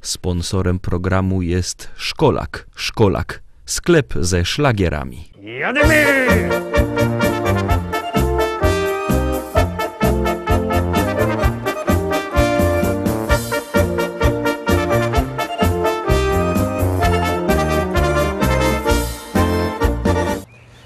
Sponsorem programu jest Szkolak. Szkolak. Sklep ze szlagierami. Jademy!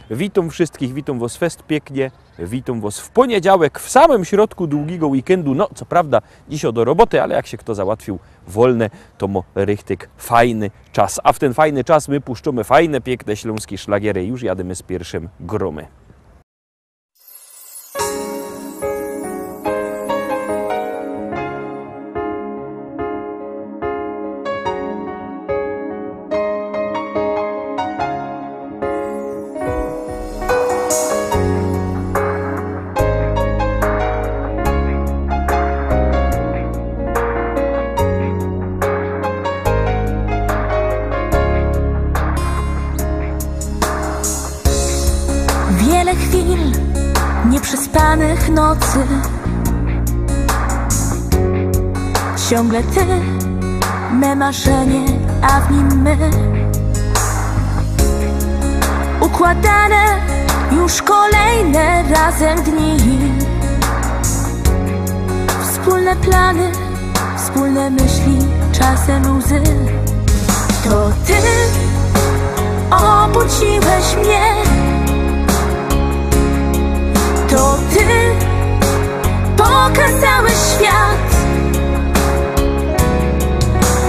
Witam wszystkich, witam was fest pięknie, witam was w poniedziałek, w samym środku długiego weekendu. No, co prawda dzisiaj do roboty, ale jak się kto załatwił wolne, to ma richtig fajny czas. A w ten fajny czas my puszczamy fajne, piękne śląskie szlagiery. Już jademy z pierwszym gromy. Wiele chwil nieprzespanych nocy, ciągle ty, me marzenie, a w nim my. Układane już kolejne razem dni, wspólne plany, wspólne myśli, czasem łzy. To ty obudziłeś mnie, to ty pokazałeś świat,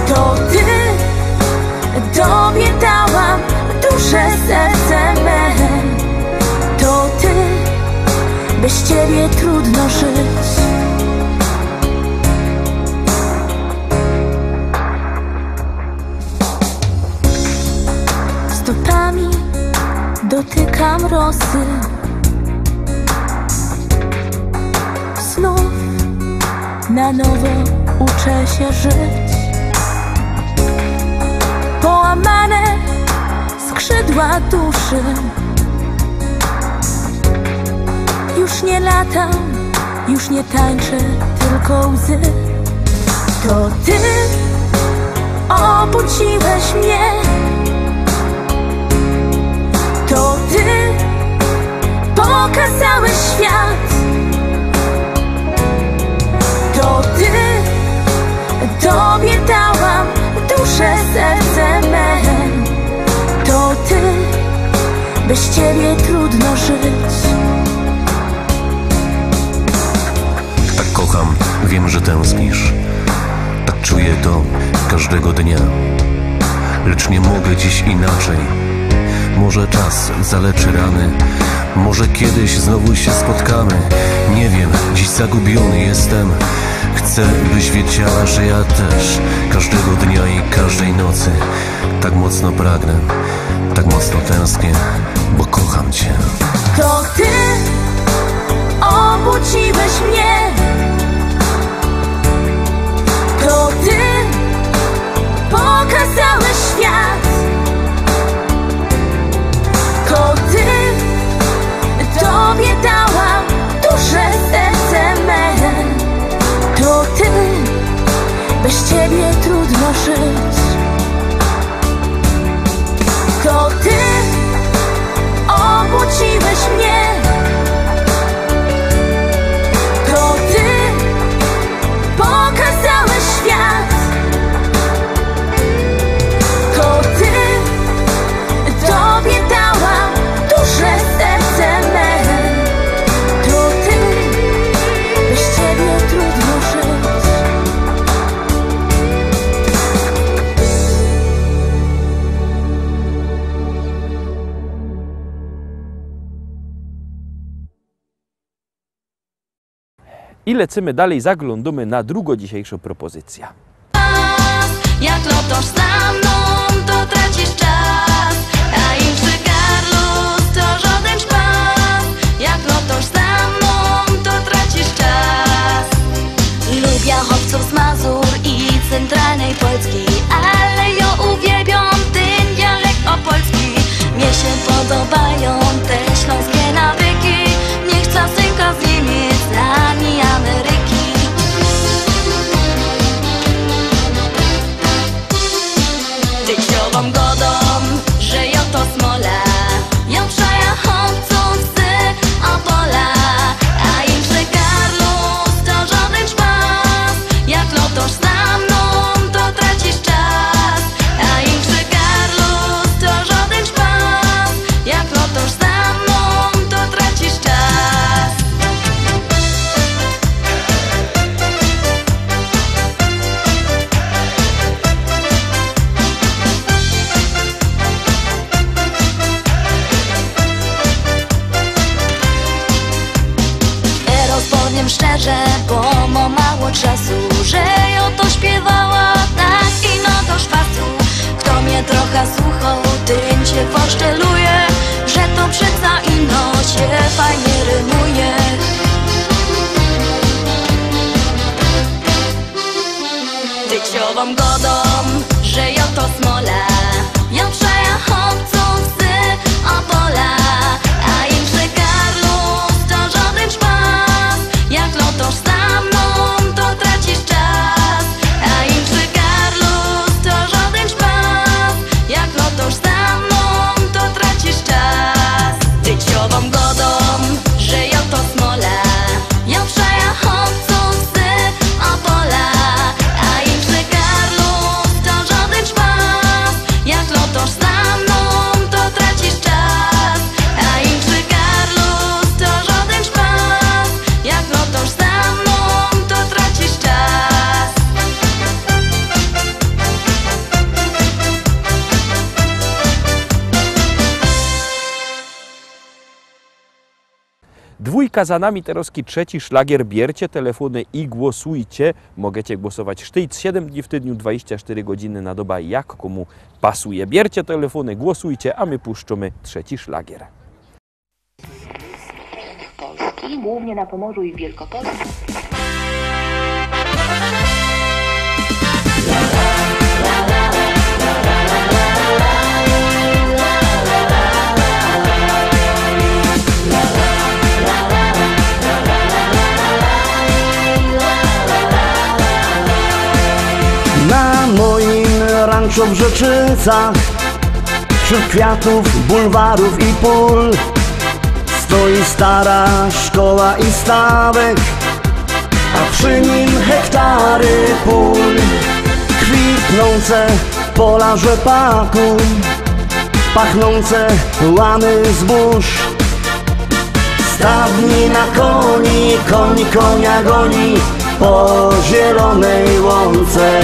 to ty tobie dałam duże serce me, to ty, bez ciebie trudno żyć. Stopami dotykam rosy, znów na nowo uczę się żyć. Połamane skrzydła duszy, już nie latam, już nie tańczę, tylko łzy. To ty obudziłeś mnie, to ty pokazałeś świat, to ty, tobie dałam duże serce me, to ty, bez ciebie trudno żyć. Tak kocham, wiem, że tęsknisz, tak czuję to każdego dnia, lecz nie mogę dziś inaczej. Może czas zaleczy rany, może kiedyś znowu się spotkamy. Nie wiem, dziś zagubiony jestem. Chcę, byś wiedziała, że ja też każdego dnia i każdej nocy tak mocno pragnę, tak mocno tęsknię, bo kocham cię. To ty obudziłeś mnie, to ty pokazałeś świat, to ty, tobie dałam duże serce me, to ty, bez ciebie trudno żyć. To ty obudziłeś mnie, to ty pokazałeś świat, to ty, tobie dałam duże serce me, to ty, bez ciebie trudno żyć. I lecimy dalej, zaglądamy na drugą dzisiejszą propozycję. Jak lotosz za mną, to tracisz czas, a im przy Carlos to żaden szpas. Jak lotosz za mną, to tracisz czas. Lubię chłopców z Mazur i centralnej Polski, ale ja uwielbiam ten dialekt opolski. Mnie się podobają te śląskie nawyki, nie chcę synka z Niemiec ani Ameryki. wam godom, że ja to smola. Ja przeja chłopców z Opola, a inszy Karlus to żaden szpas. Jak lotosz za mną, to tracisz czas. A inszy Karlus to żaden szpas. Jak lotosz za mną, to tracisz czas. Powiem szczerze, bo ma mało czasu, że ja to śpiewała tak i no do szpasu. Kto mnie trochę słuchał, tym cię poszczeluje, że to przeca ino się fajnie rymuje. Tyciową godą, że ja to smola. Ja przeja chłopców z Opola, a inszy Karlus to żaden szpas. Jak lotosz za mną, to tracisz czas. A inszy Karlus to żaden szpas. Jak lotosz za mną, to tracisz czas. Tyciową godą, że ja to smola. Ja przeja chłopców z Opola, a inszy Karlus to żaden szpas. Jak lotosz za mną, to tracisz czas. A inszy Karlus to żaden szpas. Jak lotosz za mną, to tracisz czas. Dwójka za nami, teroski trzeci szlagier. Biercie telefony i głosujcie. Możecie głosować sztyc 7 dni w tygodniu, 24 godziny na dobę, jak komu pasuje. Biercie telefony, głosujcie, a my puszczamy trzeci szlagier. Polski, głównie na Pomorzu i w Wielkopolsce. Na moim ranczu w Rzeczycach, wśród kwiatów, bulwarów i pól, stoi stara szkoła i stawek, a przy nim hektary pól. Kwitnące pola rzepaku, pachnące łany zbóż. Stadni na koni, koń konia goni po zielonej łące.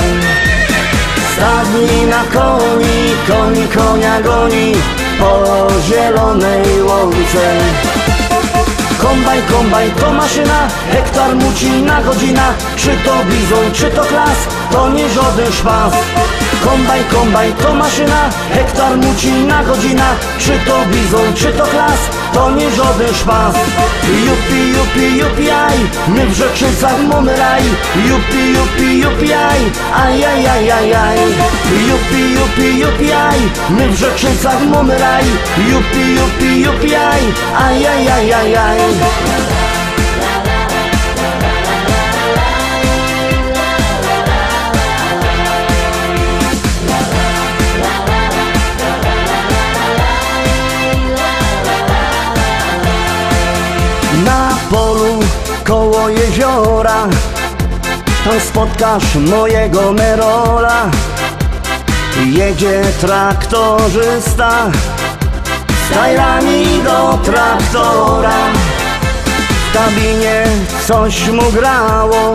Stadni na koni, koń konia goni po zielonej łące. Kombajn, kombajn to maszyna, hektar mucina godzina. Czy to bizon, czy to klas, to nie żaden szpas. Kombajn, kombajn to maszyna, hektar mucina godzina. Czy to bizon, czy to klas, to nie żaden szpas. Jupi, jupi, jupi, aj, my w Rzeczycach mamy raj. Jupi, jupi, jupi, aj, aj, aj, aj, aj, aj. Jupi, jupi, jupi, aj, my w Rzeczycach mamy raj. Jupi, jupi, jupi, aj, aj, aj, aj, aj, aj. Na polu koło jeziora, tam spotkasz mojego Merola. Jedzie traktorzysta z tajrami do traktora. W kabinie coś mu grało,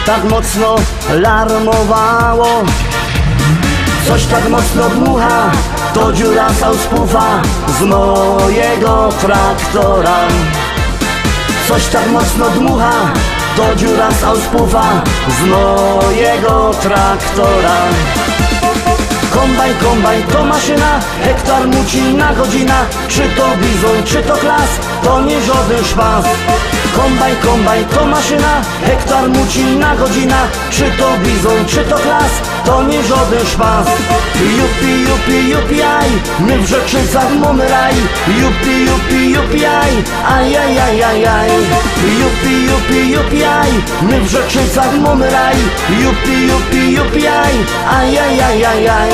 tak mocno larmowało. Coś tak mocno dmucha, to dziura sauspufa z mojego traktora. Coś tak mocno dmucha, to dziura sauspufa z mojego traktora. Kombajn, kombajn to maszyna, hektar mucina godzina. Czy to bizon, czy to klas, to nie żaden szpas. Kombajn, kombajn to maszyna, hektar mucina godzina. Czy to bizon, czy to klas, to nie żaden szpas. Jupi, jupi, jupi, aj, my w Rzeczycach mamy raj. Jupi, jupi, jupi, aj, aj, aj, aj, aj, aj. Jupi, jupi, jupi, aj, my w Rzeczycach mamy raj. Jupi, jupi, jupi, aj, aj, aj, aj, aj, aj.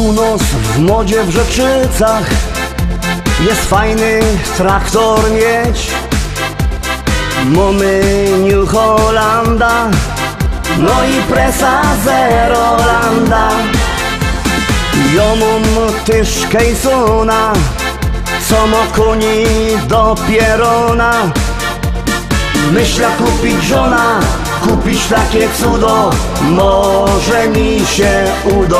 U nas w modzie w Rzeczycach jest fajny traktor mieć. Mamy New Hollanda, no i presa Zerolanda. Ja mam też Kejsona, co ma koni do pierona. Myślę kupić żona, kupić takie cudo, może mi się uda.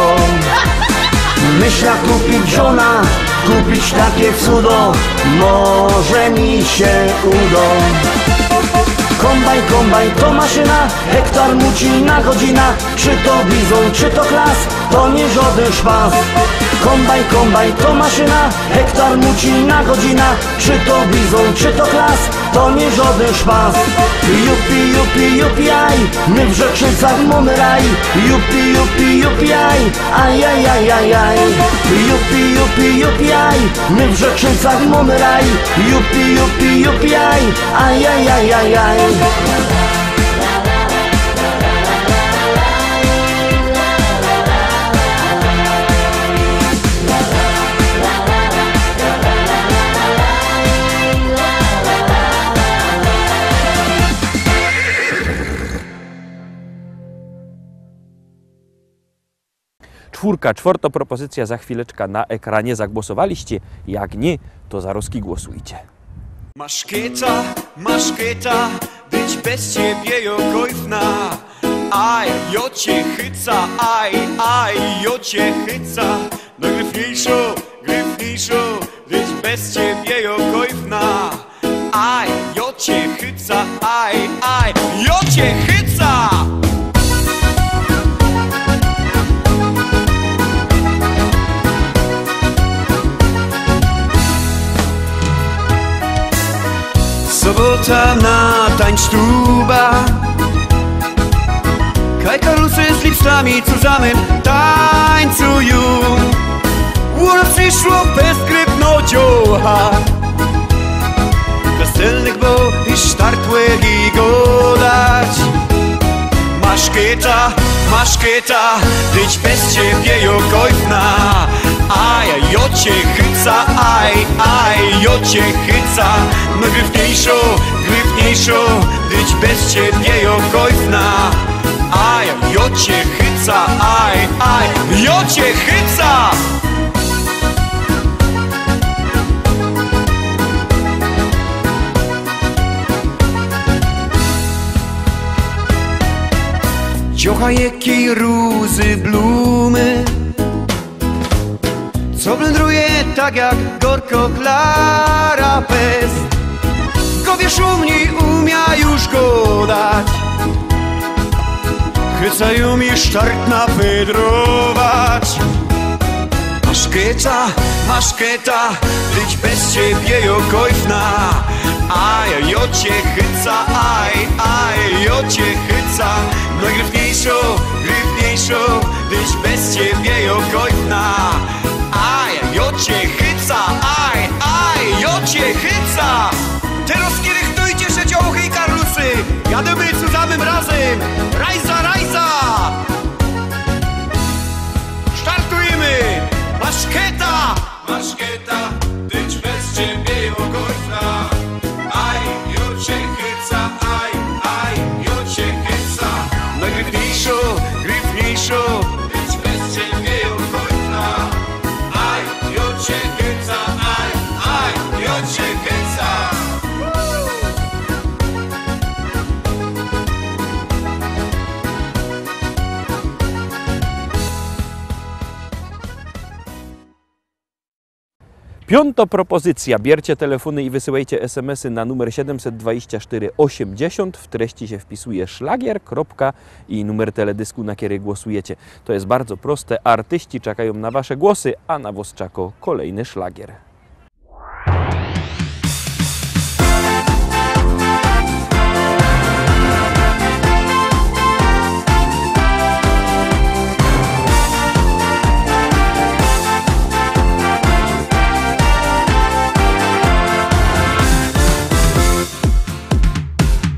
Myślę kupić żona, kupić takie cudo, może mi się uda. Kombajn, kombajn to maszyna, hektar muci na godzina. Czy to bizon, czy to klas, to nie żaden szpas. Kombajn, kombajn to maszyna, hektar muci na godzina. Czy to bizon, czy to klas, to nie żaden szpas. Jupi, jupi, jupi, aj, my w Rzeczycach mamy raj. Jupi, jupi, jupi, aj, aj, aj, aj, aj, aj. Jupi, jupi, jupi, aj, my w Rzeczycach mamy raj. Jupi, jupi, jupi, aj, aj, aj, aj, aj, aj. Czwarta propozycja za chwileczkę na ekranie. Zagłosowaliście? Jak nie, to za rozgłosujcie. Maszketa, być bez ciebie jokojfna. Aj, jo cię chyca, aj, jo cię chyca. No gryfniejszo, być bez ciebie jokojfna. Aj, jo cię chyca, aj, jo cię chyca. Sobota na tańsztuba, kaj karusy z lipstami zusammen tańcują. Ura przyszło bez grypnociocha, weselnych bo i sztartłych i godać. Maszketa, być bez ciebie jokojfna. Aj, jo cię chyca, aj, jo cię chyca. No gryfniejszo, być bez ciebie jokojfna. Aj, jo cię chyca, aj, jo cię chyca. Ciocha jakiej rózy blumy, co blędruje tak jak gorko Klara Pest. Go szumni umia już go dać, chycają mi sztart napedrować. Maszketa, być bez ciebie jokojfna. Aj, jo cię chyca, aj, jo cię chyca. No gryfniejszo, być bez ciebie jokojfna. Aj, jo cię chyca, aj, jo cię chyca. Teraz kiedy chtujcie się działochy i karlusy, jademy zusammen razem. Rajza! Startujemy! Maszketa, być bez ciebie jokojfna. Aj, jo cię chyca, aj, jo cię chyca. No gryfniejszo, być bez ciebie jokojfna. Aj, jo cię chyca, aj, jo cię chyca. Piąta propozycja. Bierzcie telefony i wysyłajcie SMS-y na numer 724 80. W treści się wpisuje szlagier, kropka i numer teledysku, na który głosujecie. To jest bardzo proste. Artyści czekają na wasze głosy, a na was czeka kolejny szlagier.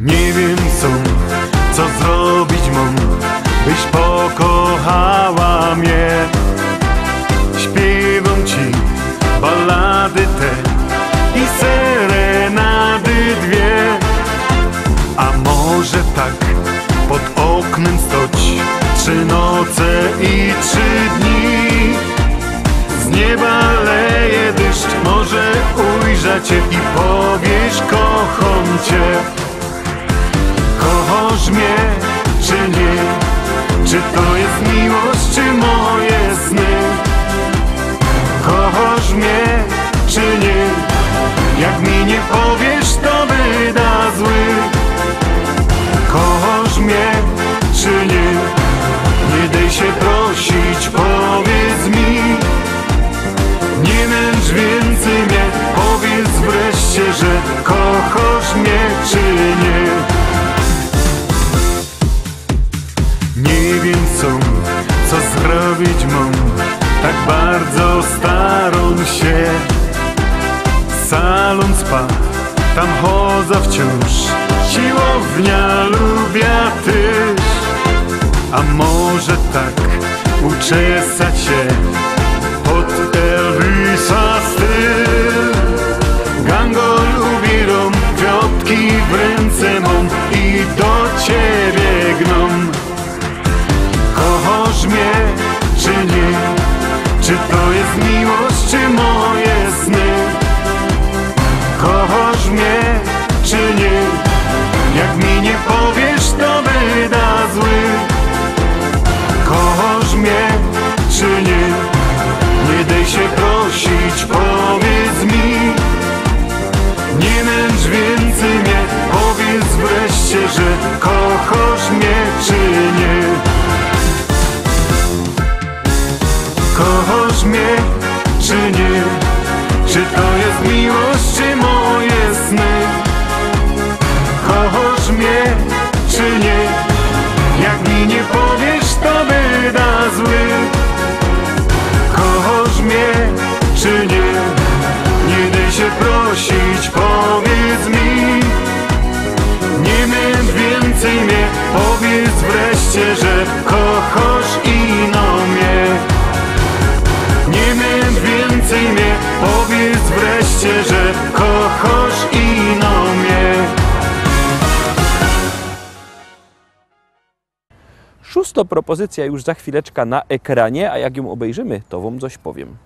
Nie wiem co zrobić mam, byś pokochała mnie. noce i 3 dni. Z nieba leje deszcz, może ujrzę cię i powiesz kocham cię. Kochasz mnie czy nie? Czy to jest miłość, czy moje sny? Kochasz mnie czy nie? Jak mi nie powiesz, to wyda zły. Kochasz mnie czy nie? Nie daj się prosić, powiedz mi. Nie męcz więcej mnie, powiedz wreszcie, że kochasz mnie czy nie. Nie wiem co zrobić mam, tak bardzo staram się. Salon spa, tam chodzę wciąż, siłownia lubię też. A może tak uczesać się pod Elvisa styl. Gango lubię, kwiatki w ręce mam i do ciebie gną. Kochasz mnie czy nie? Czy to jest miłość, czy moje sny? Kochasz mnie czy nie? Jak mi nie powiesz, to wyda zły. Kochasz mnie czy nie? Nie daj się prosić, powiedz mi. Nie męcz więcej mnie, powiedz wreszcie, że kochasz mnie czy nie. Kochasz mnie czy nie? Czy to jest miłość, czy moje sny? Kochasz mnie czy nie? Jak mi nie powiesz, to wyda zły. Kochasz mnie czy nie? Nie daj się prosić, powiedz mi. Nie męcz więcej mnie, powiedz wreszcie, że kochasz ino mnie. Nie męcz więcej mnie, powiedz wreszcie, że kochasz ino mnie. Szósta propozycja już za chwileczkę na ekranie, a jak ją obejrzymy, to wam coś powiem.